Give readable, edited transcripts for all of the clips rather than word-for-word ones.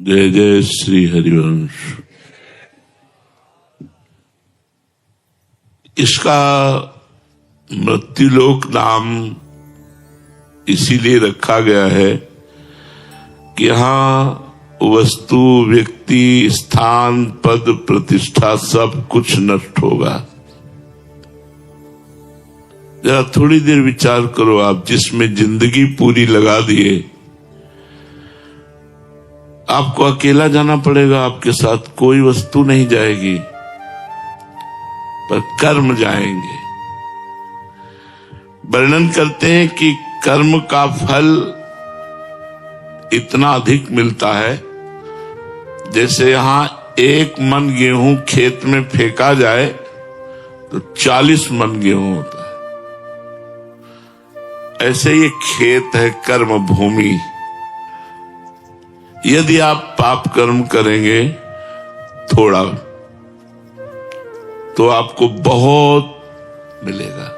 जय जय श्री हरिवंश। इसका मृत्युलोक नाम इसीलिए रखा गया है कि यहां वस्तु, व्यक्ति, स्थान, पद, प्रतिष्ठा सब कुछ नष्ट होगा। जरा थोड़ी देर विचार करो, आप जिसमें जिंदगी पूरी लगा दिए, आपको अकेला जाना पड़ेगा, आपके साथ कोई वस्तु नहीं जाएगी, पर कर्म जाएंगे। वर्णन करते हैं कि कर्म का फल इतना अधिक मिलता है, जैसे यहां 1 मन गेहूं खेत में फेंका जाए तो 40 मन गेहूं होता है। ऐसे ये खेत है कर्म भूमि। यदि आप पाप कर्म करेंगे थोड़ा, तो आपको बहुत मिलेगा।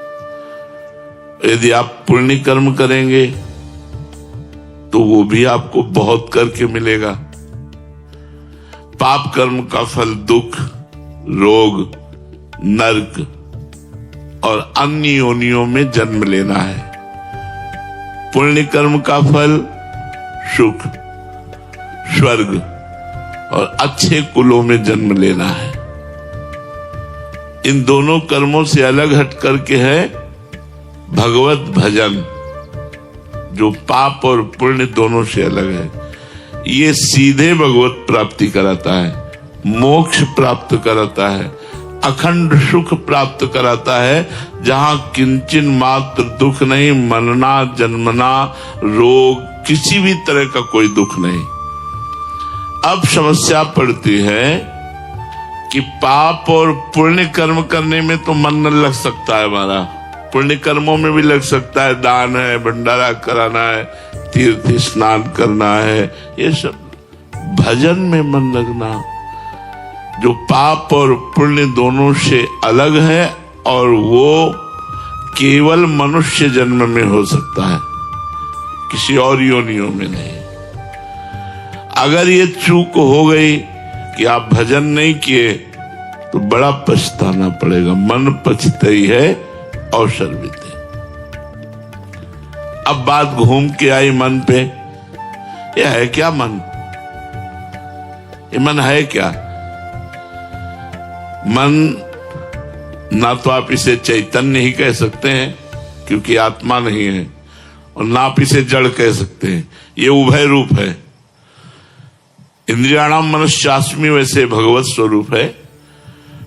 यदि आप पुण्य कर्म करेंगे तो वो भी आपको बहुत करके मिलेगा। पाप कर्म का फल दुख, रोग, नरक और अन्य योनियों में जन्म लेना है। पुण्य कर्म का फल सुख, स्वर्ग और अच्छे कुलों में जन्म लेना है। इन दोनों कर्मों से अलग हट करके है भगवत भजन, जो पाप और पुण्य दोनों से अलग है। ये सीधे भगवत प्राप्ति कराता है, मोक्ष प्राप्त कराता है, अखंड सुख प्राप्त कराता है, जहां किंचन मात्र दुख नहीं, मरना, जन्मना, रोग, किसी भी तरह का कोई दुख नहीं। अब समस्या पड़ती है कि पाप और पुण्य कर्म करने में तो मन न लग सकता है हमारा। पुण्य कर्मों में भी लग सकता है, दान है, भंडारा कराना है, तीर्थ स्नान करना है, ये सब। भजन में मन लगना, जो पाप और पुण्य दोनों से अलग है, और वो केवल मनुष्य जन्म में हो सकता है, किसी और योनियों में नहीं। अगर ये चूक हो गई कि आप भजन नहीं किए तो बड़ा पछताना पड़ेगा। मन पछताई है अवसर बीते। अब बात घूम के आई मन पे। ये है क्या मन? ये मन है क्या? मन ना तो आप इसे चैतन्य ही कह सकते हैं, क्योंकि आत्मा नहीं है, और ना आप इसे जड़ कह सकते हैं। ये उभय रूप है। इंद्रियाणाम मनश्चास्मि वैसे भगवत स्वरूप है,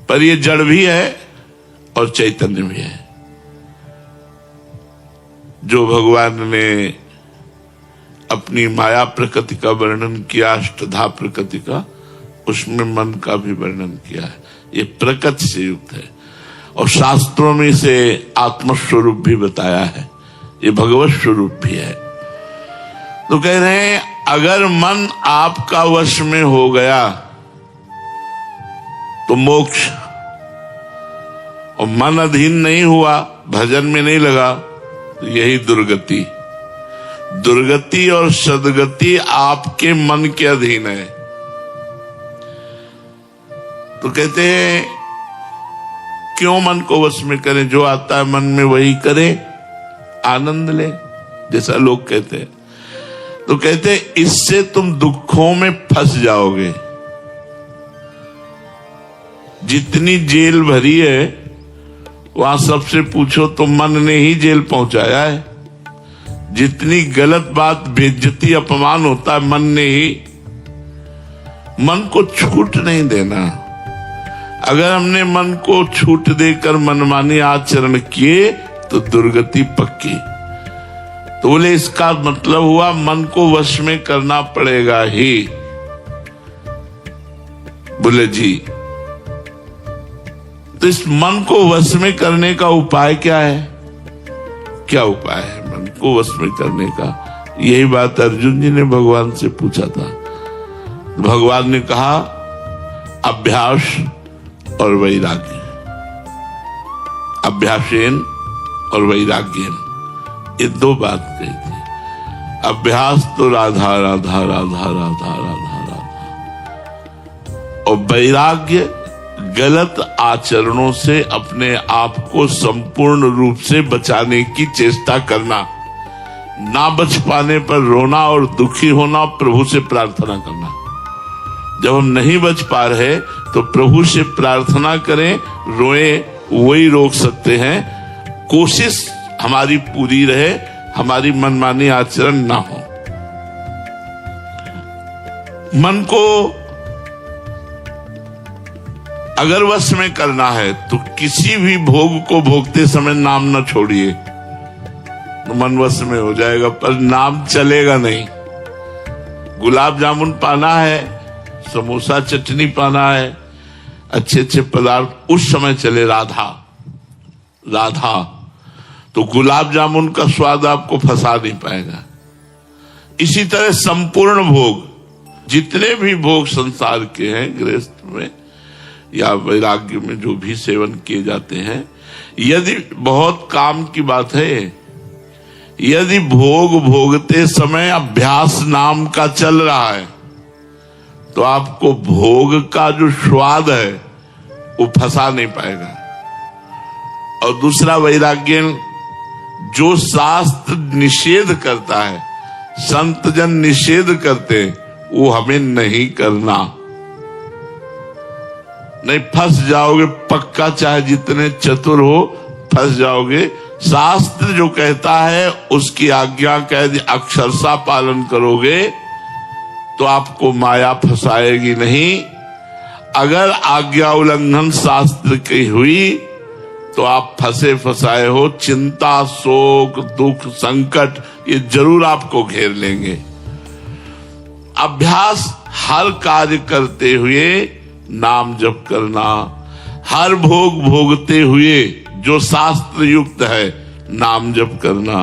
पर ये जड़ भी है और चैतन्य भी है। जो भगवान ने अपनी माया प्रकृति का वर्णन किया, अष्टधा प्रकृति का, उसमें मन का भी वर्णन किया है। ये प्रकृति से युक्त है, और शास्त्रों में इसे आत्मस्वरूप भी बताया है, ये भगवत स्वरूप भी है। तो कह रहे हैं, अगर मन आपका वश में हो गया तो मोक्ष, और मन अधीन नहीं हुआ, भजन में नहीं लगा, तो यही दुर्गति। दुर्गति और सदगति आपके मन के अधीन है। तो कहते हैं, क्यों मन को वश में करें? जो आता है मन में वही करें, आनंद ले, जैसा लोग कहते हैं। तो कहते हैं, इससे तुम दुखों में फंस जाओगे। जितनी जेल भरी है, वहां सबसे पूछो तो मन ने ही जेल पहुंचाया है। जितनी गलत बात, बेइज्जती, अपमान होता है, मन ने ही। मन को छूट नहीं देना। अगर हमने मन को छूट देकर मनमानी आचरण किए तो दुर्गति पक्की। तो बोले, इसका मतलब हुआ मन को वश में करना पड़ेगा ही। बोले जी, तो इस मन को वश में करने का उपाय क्या है? क्या उपाय है मन को वश में करने का? यही बात अर्जुन जी ने भगवान से पूछा था। भगवान ने कहा, अभ्यास और वैराग्य। अभ्यासेन और वैराग्येन, ये 2 बात कही थी। अभ्यास तो राधा राधा राधा राधा राधा राधा, और वैराग्य गलत आचरणों से अपने आप को संपूर्ण रूप से बचाने की चेष्टा करना, ना बच पाने पर रोना और दुखी होना, प्रभु से प्रार्थना करना। जब हम नहीं बच पा रहे तो प्रभु से प्रार्थना करें, रोए, वही रोक सकते हैं। कोशिश हमारी पूरी रहे, हमारी मनमानी आचरण ना हो। मन को अगर वश में करना है तो किसी भी भोग को भोगते समय नाम न छोड़िए, तो मन वश में हो जाएगा, पर नाम चलेगा नहीं। गुलाब जामुन पाना है, समोसा चटनी पाना है, अच्छे अच्छे पदार्थ उस समय चले, राधा राधा, तो गुलाब जामुन का स्वाद आपको फंसा नहीं पाएगा। इसी तरह संपूर्ण भोग, जितने भी भोग संसार के हैं, गृहस्थ में या वैराग्य में जो भी सेवन किए जाते हैं, यदि बहुत काम की बात है, यदि भोग भोगते समय अभ्यास नाम का चल रहा है तो आपको भोग का जो स्वाद है वो फंसा नहीं पाएगा। और दूसरा वैराग्य, जो शास्त्र निषेध करता है, संत जन निषेध करते, वो हमें नहीं करना। नहीं, फंस जाओगे पक्का, चाहे जितने चतुर हो फंस जाओगे। शास्त्र जो कहता है उसकी आज्ञा का यदि अक्षरशः पालन करोगे तो आपको माया फंसाएगी नहीं। अगर आज्ञा उल्लंघन शास्त्र की हुई तो आप फंसे फंसाए हो, चिंता, शोक, दुख, संकट ये जरूर आपको घेर लेंगे। अभ्यास हर कार्य करते हुए नाम जप करना, हर भोग भोगते हुए जो शास्त्र युक्त है नाम जप करना।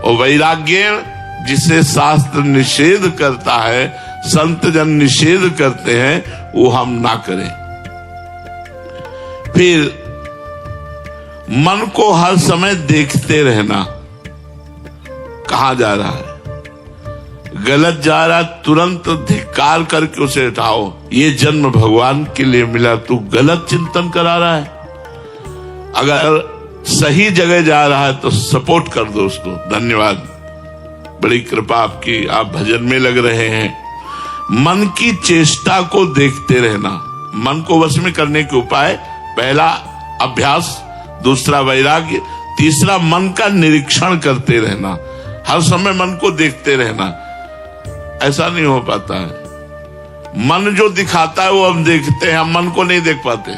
और वैराग्य, जिसे शास्त्र निषेध करता है, संत जन निषेध करते हैं, वो हम ना करें। फिर मन को हर समय देखते रहना, कहां जा रहा है, गलत जा रहा, तुरंत धिक्कार करके उसे हटाओ। ये जन्म भगवान के लिए मिला, तू गलत चिंतन करा रहा है। अगर सही जगह जा रहा है तो सपोर्ट कर दो उसको, धन्यवाद, बड़ी कृपा आपकी, आप भजन में लग रहे हैं। मन की चेष्टा को देखते रहना, मन को वश में करने के उपाय, पहला अभ्यास, दूसरा वैराग्य, तीसरा मन का निरीक्षण करते रहना, हर समय मन को देखते रहना। ऐसा नहीं हो पाता है। मन जो दिखाता है वो हम देखते हैं, हम मन को नहीं देख पाते।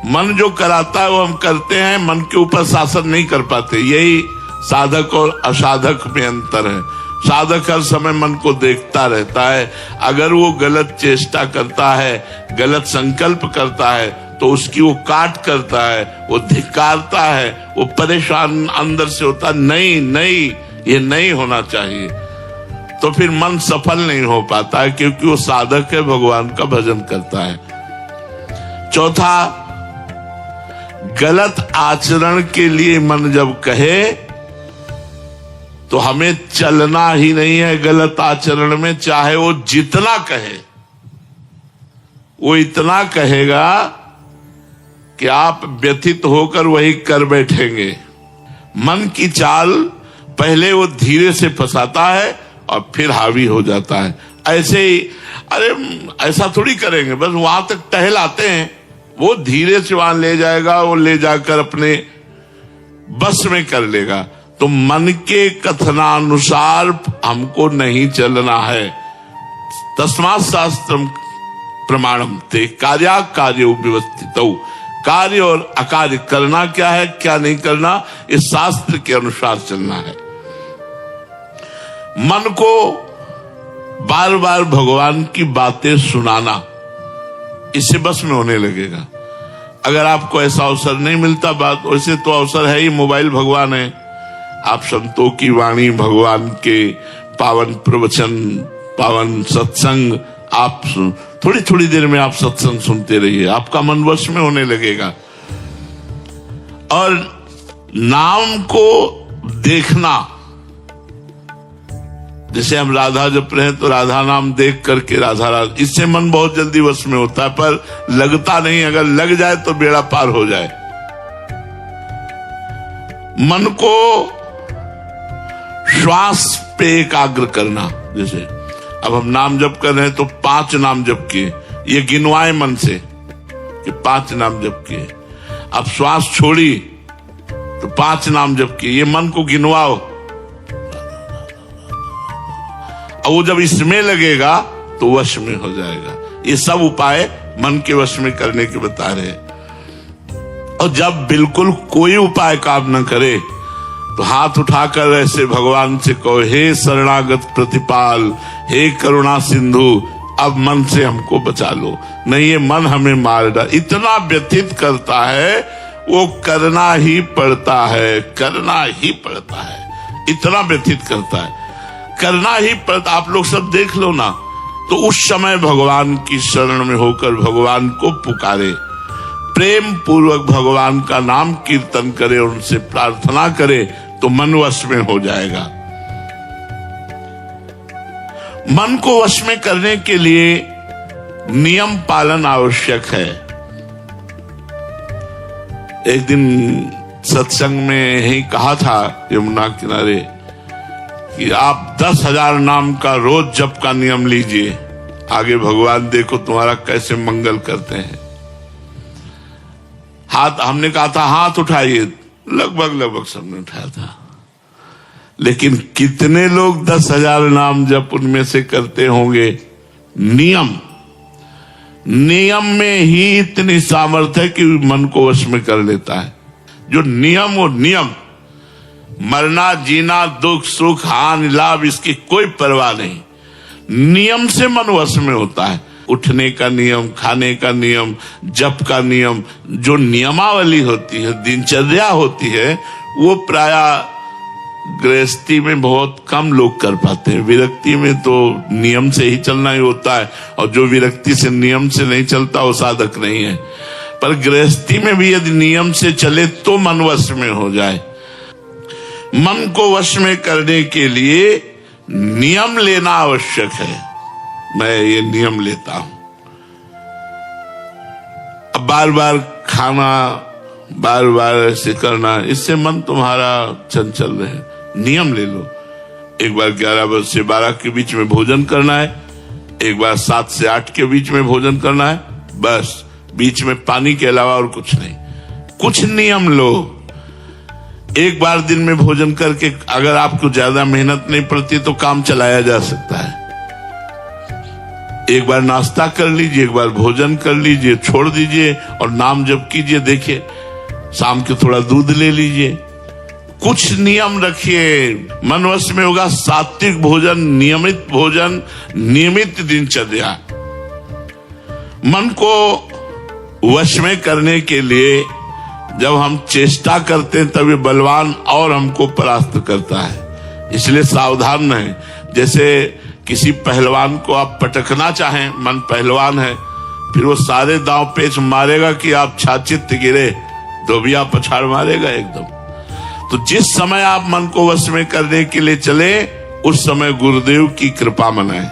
मन जो कराता है वो हम करते हैं, मन के ऊपर शासन नहीं कर पाते। यही साधक और असाधक में अंतर है। साधक हर समय मन को देखता रहता है। अगर वो गलत चेष्टा करता है, गलत संकल्प करता है तो उसकी वो काट करता है, वो धिक्कारता है, वो परेशान अंदर से होता, नहीं नहीं ये नहीं होना चाहिए। तो फिर मन सफल नहीं हो पाता है, क्योंकि वो साधक है, भगवान का भजन करता है। चौथा, गलत आचरण के लिए मन जब कहे तो हमें चलना ही नहीं है गलत आचरण में। चाहे वो जितना कहे, वो इतना कहेगा कि आप व्यथित होकर वही कर बैठेंगे। मन की चाल पहले वो धीरे से फंसाता है और फिर हावी हो जाता है। ऐसे ही, अरे ऐसा थोड़ी करेंगे, बस वहां तक टहलाते हैं, वो धीरे से वहां ले जाएगा, वो ले जाकर अपने बस में कर लेगा। तो मन के कथनानुसार हमको नहीं चलना है। तस्मात् शास्त्रम प्रमाणम ते कार्या कार्य व्यवस्थितौ। कार्य और अकार्य करना क्या है, क्या नहीं करना, इस शास्त्र के अनुसार चलना है। मन को बार बार भगवान की बातें सुनाना, इससे बस में होने लगेगा। अगर आपको ऐसा अवसर नहीं मिलता, बात वैसे तो अवसर है ही, मोबाइल भगवान है। आप संतों की वाणी, भगवान के पावन प्रवचन, पावन सत्संग, आप थोड़ी थोड़ी देर में आप सत्संग सुनते रहिए, आपका मन वश में होने लगेगा। और नाम को देखना, जैसे हम राधा जप रहे हैं तो राधा नाम देख करके राधा राधा, इससे मन बहुत जल्दी वश में होता है, पर लगता नहीं। अगर लग जाए तो बेड़ा पार हो जाए। मन को श्वास पे एकाग्र करना। जैसे अब हम नाम जप कर रहे हैं तो 5 नाम जप किए, ये गिनवाए मन से कि 5 नाम जप किए। अब श्वास छोड़ी तो 5 नाम जप किए, ये मन को गिनवाओ। और वो जब इसमें लगेगा तो वश में हो जाएगा। ये सब उपाय मन के वश में करने के बता रहे। और जब बिल्कुल कोई उपाय काम न करे तो हाथ उठाकर ऐसे भगवान से कहो, हे शरणागत प्रतिपाल, हे करुणा सिंधु, अब मन से हमको बचा लो, नहीं ये मन हमें मार डाल। इतना व्यथित करता है, वो करना ही पड़ता है, करना ही पड़ता है, इतना व्यथित करता है, करना ही पड़ता। आप लोग सब देख लो ना, तो उस समय भगवान की शरण में होकर भगवान को पुकारे, प्रेम पूर्वक भगवान का नाम कीर्तन करे, उनसे प्रार्थना करे तो मन वश में हो जाएगा। मन को वश में करने के लिए नियम पालन आवश्यक है। एक दिन सत्संग में ही कहा था यमुना किनारे कि आप 10,000 नाम का रोज जप का नियम लीजिए, आगे भगवान देखो तुम्हारा कैसे मंगल करते हैं। हाथ, हमने कहा था हाथ उठाइए, लगभग सबने उठाया था, लेकिन कितने लोग 10,000 नाम जप उनमें से करते होंगे? नियम में ही इतनी सामर्थ्य है कि मन को वश में कर लेता है। जो नियम, वो नियम, मरना जीना दुख सुख हानि लाभ इसकी कोई परवाह नहीं, नियम से मन वश में होता है। उठने का नियम, खाने का नियम, जप का नियम, जो नियमावली होती है, दिनचर्या होती है, वो प्रायः गृहस्थी में बहुत कम लोग कर पाते हैं। विरक्ति में तो नियम से ही चलना ही होता है, और जो विरक्ति से नियम से नहीं चलता वो साधक नहीं है। पर गृहस्थी में भी यदि नियम से चले तो मन वश में हो जाए। मन को वश में करने के लिए नियम लेना आवश्यक है। मैं ये नियम लेता हूं, अब बार बार खाना, बार बार ऐसे करना, इससे मन तुम्हारा चंचल रहे। नियम ले लो, एक बार 11 बजे से 12 के बीच में भोजन करना है, एक बार 7 से 8 के बीच में भोजन करना है, बस बीच में पानी के अलावा और कुछ नहीं। कुछ नियम लो। एक बार दिन में भोजन करके अगर आपको ज्यादा मेहनत नहीं पड़ती तो काम चलाया जा सकता है। एक बार नाश्ता कर लीजिए, एक बार भोजन कर लीजिए, छोड़ दीजिए और नाम जप कीजिए। देखिए शाम के थोड़ा दूध ले लीजिए। कुछ नियम रखिए, मन वश में होगा। सात्विक भोजन, नियमित भोजन, नियमित दिनचर्या। मन को वश में करने के लिए जब हम चेष्टा करते हैं तब ये बलवान और हमको परास्त करता है, इसलिए सावधान रहें। जैसे किसी पहलवान को आप पटकना चाहें, मन पहलवान है, फिर वो सारे दांव पेच मारेगा कि आप छाचित गिरे, धोबिया पछाड़ मारेगा एकदम। तो जिस समय आप मन को वश में करने के लिए चले, उस समय गुरुदेव की कृपा मनाएं।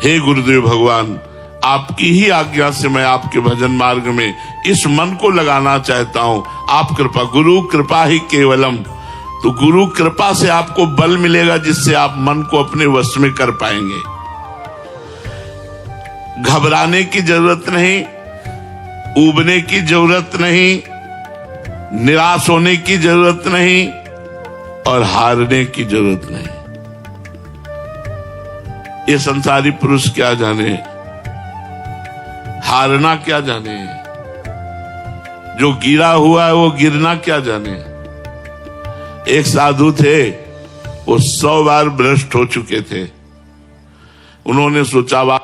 हे गुरुदेव भगवान, आपकी ही आज्ञा से मैं आपके भजन मार्ग में इस मन को लगाना चाहता हूं। आप कृपा, गुरु कृपा ही केवलम। तो गुरु कृपा से आपको बल मिलेगा जिससे आप मन को अपने वश में कर पाएंगे। घबराने की जरूरत नहीं, ऊबने की जरूरत नहीं, निराश होने की जरूरत नहीं और हारने की जरूरत नहीं। ये संसारी पुरुष क्या जाने, हारना क्या जाने, जो गिरा हुआ है वो गिरना क्या जाने। एक साधु थे, वो 100 बार भ्रष्ट हो चुके थे। उन्होंने सोचा वाह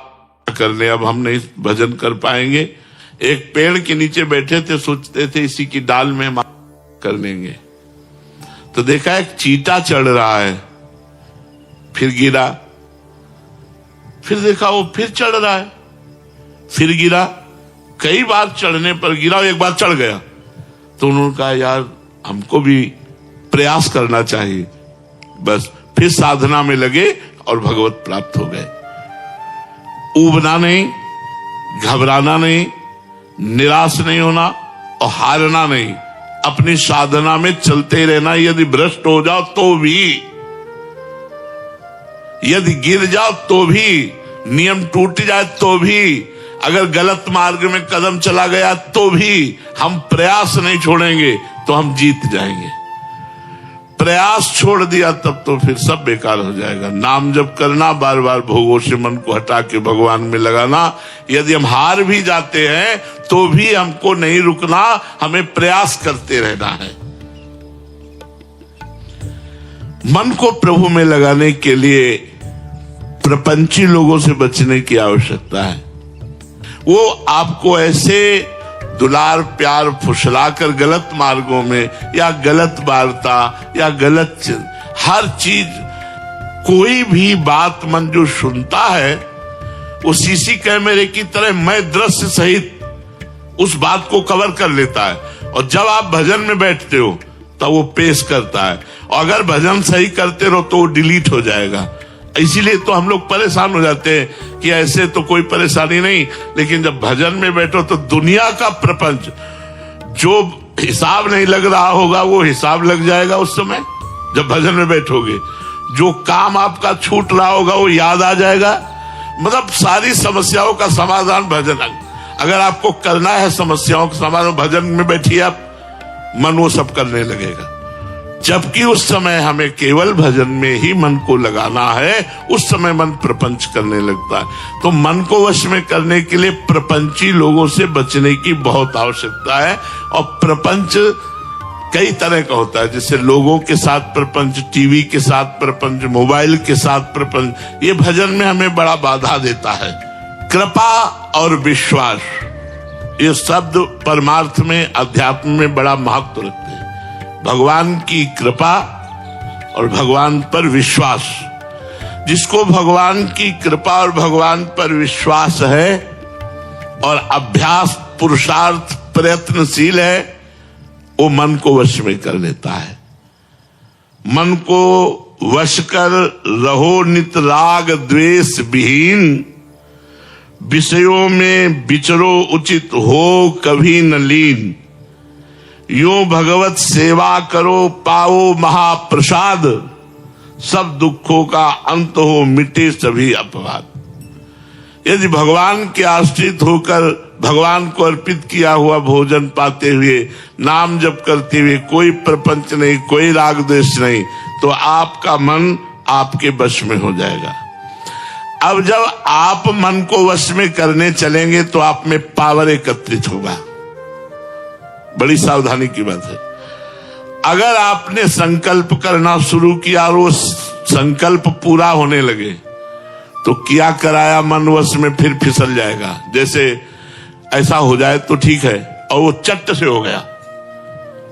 कर ले, अब हम नहीं भजन कर पाएंगे। एक पेड़ के नीचे बैठे थे, सोचते थे इसी की डाल में कर लेंगे। तो देखा एक चींटा चढ़ रहा है, फिर गिरा, फिर देखा वो फिर चढ़ रहा है, फिर गिरा। कई बार चढ़ने पर गिरा, एक बार चढ़ गया। तो उन्होंने कहा यार हमको भी प्रयास करना चाहिए। बस फिर साधना में लगे और भगवत प्राप्त हो गए। ऊबना नहीं, घबराना नहीं, निराश नहीं होना और हारना नहीं, अपनी साधना में चलते रहना। यदि भ्रष्ट हो जाओ तो भी, यदि गिर जाओ तो भी, नियम टूट जाए तो भी, अगर गलत मार्ग में कदम चला गया तो भी हम प्रयास नहीं छोड़ेंगे तो हम जीत जाएंगे। प्रयास छोड़ दिया तब तो फिर सब बेकार हो जाएगा। नाम जप करना, बार बार भोगों से मन को हटा के भगवान में लगाना। यदि हम हार भी जाते हैं तो भी हमको नहीं रुकना, हमें प्रयास करते रहना है। मन को प्रभु में लगाने के लिए प्रपंची लोगों से बचने की आवश्यकता है। वो आपको ऐसे दुलार प्यार फुसलाकर गलत मार्गों में या गलत वार्ता या गलत हर चीज, कोई भी बात मन जो सुनता है वो सीसी कैमरे की तरह मैं दृश्य सहित उस बात को कवर कर लेता है, और जब आप भजन में बैठते हो तब वो पेश करता है, और अगर भजन सही करते रहो तो वो डिलीट हो जाएगा। इसीलिए तो हम लोग परेशान हो जाते हैं कि ऐसे तो कोई परेशानी नहीं, लेकिन जब भजन में बैठो तो दुनिया का प्रपंच जो हिसाब नहीं लग रहा होगा वो हिसाब लग जाएगा उस समय जब भजन में बैठोगे। जो काम आपका छूट रहा होगा वो याद आ जाएगा। मतलब सारी समस्याओं का समाधान भजन, अगर आपको करना है समस्याओं का समाधान, भजन में बैठिए आप, मन वो सब करने लगेगा। जबकि उस समय हमें केवल भजन में ही मन को लगाना है, उस समय मन प्रपंच करने लगता है। तो मन को वश में करने के लिए प्रपंची लोगों से बचने की बहुत आवश्यकता है। और प्रपंच कई तरह का होता है, जैसे लोगों के साथ प्रपंच, टीवी के साथ प्रपंच, मोबाइल के साथ प्रपंच, ये भजन में हमें बड़ा बाधा देता है। कृपा और विश्वास, ये शब्द परमार्थ में, अध्यात्म में बड़ा महत्व रखते हैं। भगवान की कृपा और भगवान पर विश्वास। जिसको भगवान की कृपा और भगवान पर विश्वास है और अभ्यास, पुरुषार्थ, प्रयत्नशील है, वो मन को वश में कर लेता है। मन को वश कर रहो नित राग द्वेष विहीन, विषयों में विचरो उचित हो कभी न लीन। यो भगवत सेवा करो पाओ महाप्रसाद, सब दुखों का अंत हो मिटे सभी अपवाद। यदि भगवान के आश्रित होकर भगवान को अर्पित किया हुआ भोजन पाते हुए, नाम जप करते हुए, कोई प्रपंच नहीं, कोई राग द्वेष नहीं, तो आपका मन आपके वश में हो जाएगा। अब जब आप मन को वश में करने चलेंगे तो आप में पावर एकत्रित होगा। बड़ी सावधानी की बात है। अगर आपने संकल्प करना शुरू किया और वो संकल्प पूरा होने लगे तो क्या कराया मन वश में फिर फिसल जाएगा। जैसे ऐसा हो जाए तो ठीक है, और वो चट्ट से हो गया।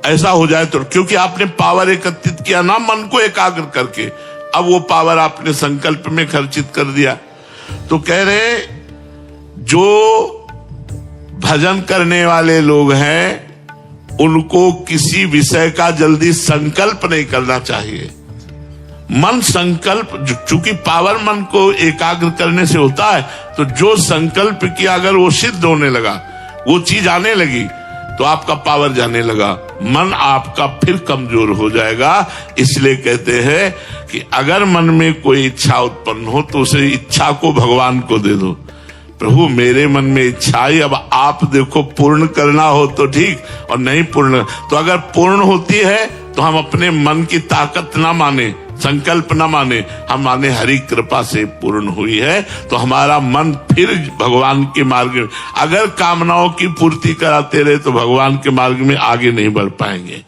ऐसा हो जाए तो, क्योंकि आपने पावर एकत्रित किया ना मन को एकाग्र करके, अब वो पावर आपने संकल्प में खर्चित कर दिया। तो कह रहे जो भजन करने वाले लोग हैं उनको किसी विषय का जल्दी संकल्प नहीं करना चाहिए। मन संकल्प, चूंकि पावर मन को एकाग्र करने से होता है, तो जो संकल्प किया अगर वो सिद्ध होने लगा, वो चीज आने लगी, तो आपका पावर जाने लगा, मन आपका फिर कमजोर हो जाएगा। इसलिए कहते हैं कि अगर मन में कोई इच्छा उत्पन्न हो तो उसे इच्छा को भगवान को दे दो। प्रभु मेरे मन में इच्छा है, अब आप देखो पूर्ण करना हो तो ठीक, और नहीं पूर्ण, तो अगर पूर्ण होती है तो हम अपने मन की ताकत ना माने, संकल्प ना माने, हम माने हरि कृपा से पूर्ण हुई है, तो हमारा मन फिर भगवान के मार्ग में, अगर कामनाओं की पूर्ति कराते रहे तो भगवान के मार्ग में आगे नहीं बढ़ पाएंगे।